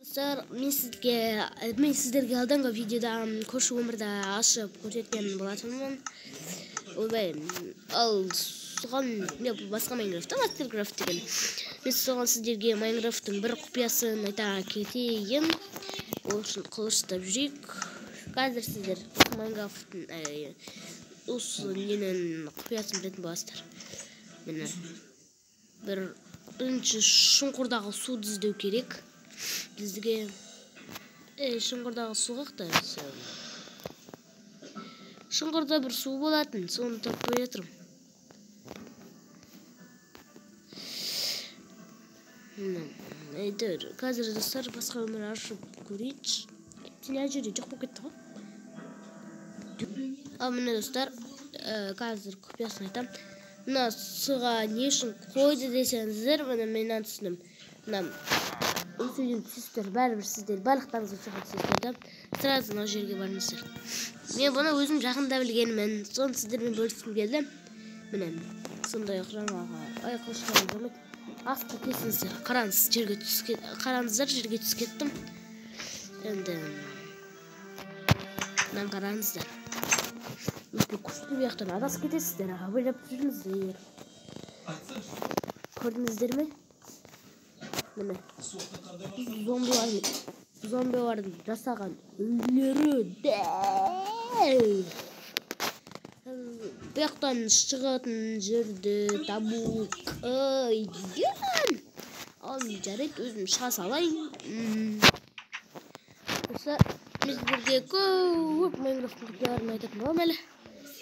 мен сіздерге алдыңғы видеода көрші өмірді ашып көрсеткен болатынмын. Ал соған басқа Майнкрафт, Мастеркрафт деген. Мен соған сіздерге Майнкрафттың бір құпиясын айта кетейін. Ол үшін қылыштап жүрейік. Қазір сіздер Майнкрафттың осы ненің құпиясын білетін боласыздар. Міне бірінші шұңқырдағы суды іздеу керек. Бізге шұңқырдағы су қақта. Шұңқырда бір су болатын, соны таппай жатырмын. Қазір достар басқа өмір ашып көрейінші. Сен жерде жоқ болып кетті ғой. Ал міне достар, қазір құпиясын айтам. Мына суға не үшін қойды десеңіздер, мен түсіндім. Сіздер бәрібір сіздер барлықтарыңыз өте түсіндім. Сразу мына жерге барыңыздар. Мен бұны өзім жақында білгенмін. Соны сіздермен бөліскім келді. Міне сондай жаңағы айқылышқан жамет. Асты кесіңіздер. Қараңыздар, жерге түсіп кеттім. Енді мынаны қараңыздар. Күшті бияқтан адасып кетесіздер. Абайлап жүріңіздер. Көрдіңіздер ме? Міне зомбилардың жасаған үйлері бұяқтан шығатын жерді табу қиын. Ал жарайды, өзім шыға салайын. Достар, сіздерге көп Майнкрафттың құпияларын айтатын боламын әлі.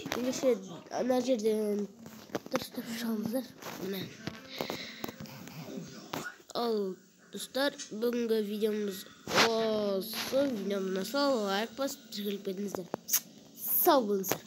Ендеше ана жерден дұрыстап шығыңыздар. Міне. Ал достар, бүгінгі видеомыз осы. Видеомды сау лайк басып жүргізіп кетіңіздер. Сау болыңыздар.